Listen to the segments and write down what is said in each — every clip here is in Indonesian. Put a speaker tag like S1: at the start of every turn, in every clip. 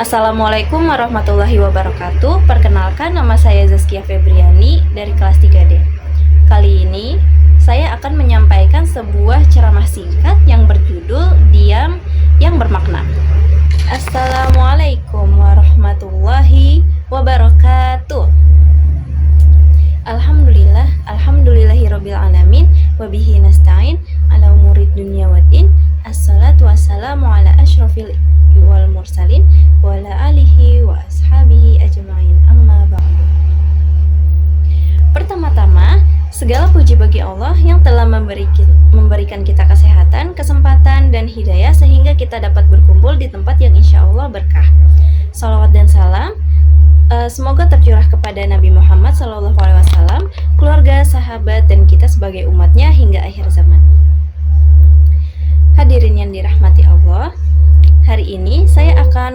S1: Assalamualaikum warahmatullahi wabarakatuh. Perkenalkan, nama saya Zaskia Febriani dari kelas 3D. Kali ini saya akan menyampaikan sebuah ceramah singkat yang berjudul Diam yang Bermakna. Assalamualaikum warahmatullahi wabarakatuh. Alhamdulillahirabbil alamin wa bihi nasta'in ala umurid dunya waddin. Assalatu wassalamu ala asyrafil wal mursalin wa ala alihi wa ashabihi ajma'in, amma ba'du. Pertama-tama, segala puji bagi Allah yang telah memberikan kita kesehatan, kesempatan, dan hidayah sehingga kita dapat berkumpul di tempat yang insya Allah berkah. Salawat dan salam semoga tercurah kepada Nabi Muhammad SAW, keluarga, sahabat, dan kita sebagai umatnya hingga akhir zaman. Hadirin yang dirahmati Allah, hari ini saya akan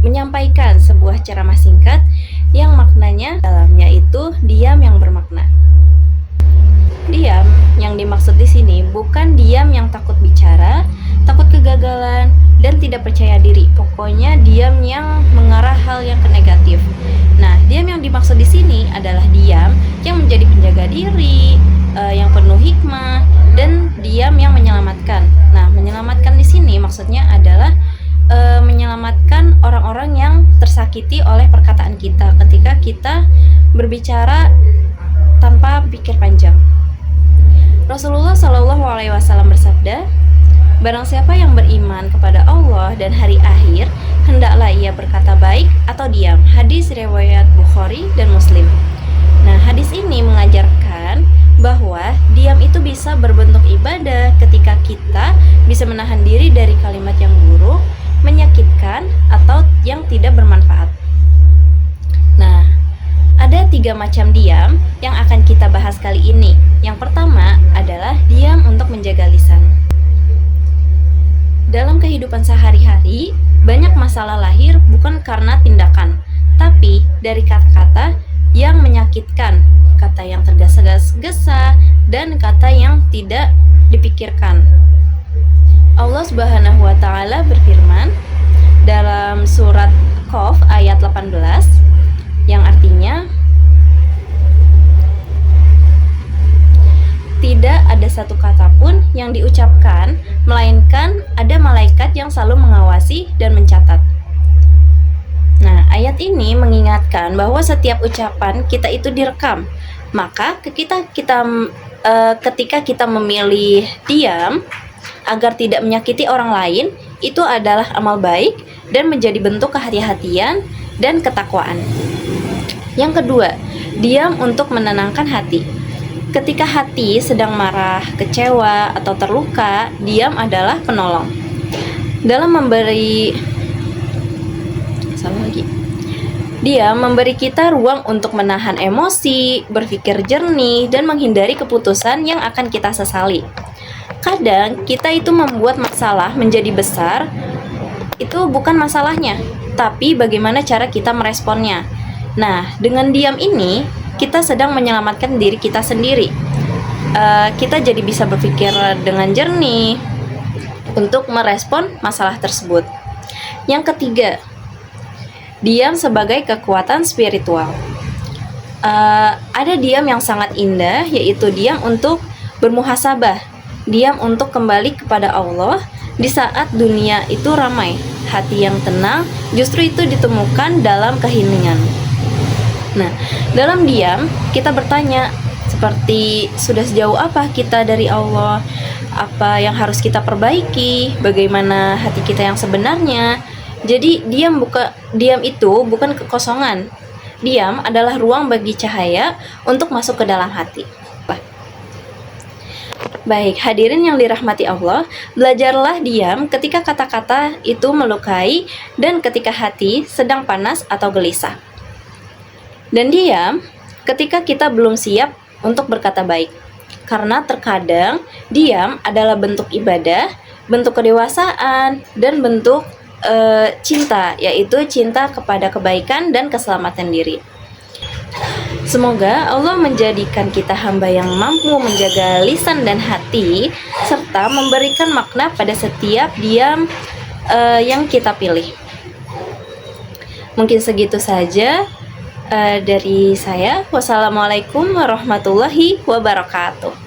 S1: menyampaikan sebuah ceramah singkat yang maknanya dalamnya itu diam yang bermakna. Diam yang dimaksud di sini bukan diam yang takut bicara, takut kegagalan, dan tidak percaya diri. Pokoknya diam yang mengarah hal yang ke negatif. Nah, diam yang dimaksud di sini adalah diam yang menjadi penjaga diri, yang penuh hikmah, dan diam yang menyelamatkan. Nah, menyelamatkan di sini maksudnya adalah menyelamatkan orang-orang yang tersakiti oleh perkataan kita ketika kita berbicara tanpa pikir panjang. Rasulullah SAW bersabda, barang siapa yang beriman kepada Allah dan hari akhir, hendaklah ia berkata baik atau diam. Hadis riwayat Bukhari dan Muslim. Nah, hadis ini mengajarkan bahwa diam itu bisa berbentuk ibadah ketika kita bisa menahan diri dari kalimat yang buruk, menyakitkan, atau yang tidak bermanfaat. Nah, ada 3 macam diam yang akan kita bahas kali ini. Yang pertama adalah diam untuk menjaga lisan. Dalam kehidupan sehari-hari, banyak masalah lahir bukan karena tindakan, tapi dari kata-kata yang menyakitkan, kata yang tergesa-gesa, dan kata yang tidak dipikirkan. Allah Subhanahu wa Ta'ala berfirman dalam surat Qaf ayat 18 yang artinya, tidak ada satu kata pun yang diucapkan melainkan ada malaikat yang selalu mengawasi dan mencatat. Nah, ayat ini mengingatkan bahwa setiap ucapan kita itu direkam. Maka ketika kita memilih diam agar tidak menyakiti orang lain, itu adalah amal baik dan menjadi bentuk kehati-hatian dan ketakwaan. Yang kedua, diam untuk menenangkan hati. Ketika hati sedang marah, kecewa, atau terluka, diam adalah penolong. Dalam Diam memberi kita ruang untuk menahan emosi, berpikir jernih, dan menghindari keputusan yang akan kita sesali. Kadang kita itu membuat masalah menjadi besar, itu bukan masalahnya, tapi bagaimana cara kita meresponnya. Nah, dengan diam ini, kita sedang menyelamatkan diri kita sendiri. Kita jadi bisa berpikir dengan jernih untuk merespon masalah tersebut. Yang ketiga, diam sebagai kekuatan spiritual. Ada diam yang sangat indah, yaitu diam untuk bermuhasabah, diam untuk kembali kepada Allah di saat dunia itu ramai. Hati yang tenang justru itu ditemukan dalam keheningan. Nah, dalam diam kita bertanya seperti, sudah sejauh apa kita dari Allah? Apa yang harus kita perbaiki? Bagaimana hati kita yang sebenarnya? Jadi diam itu bukan kekosongan. Diam adalah ruang bagi cahaya untuk masuk ke dalam hati. Baik, hadirin yang dirahmati Allah, belajarlah diam ketika kata-kata itu melukai dan ketika hati sedang panas atau gelisah. Dan diam ketika kita belum siap untuk berkata baik. Karena terkadang diam adalah bentuk ibadah, bentuk kedewasaan, dan bentuk cinta, yaitu cinta kepada kebaikan dan keselamatan diri. Semoga Allah menjadikan kita hamba yang mampu menjaga lisan dan hati, serta memberikan makna pada setiap diam yang kita pilih. Mungkin segitu saja dari saya. Wassalamualaikum warahmatullahi wabarakatuh.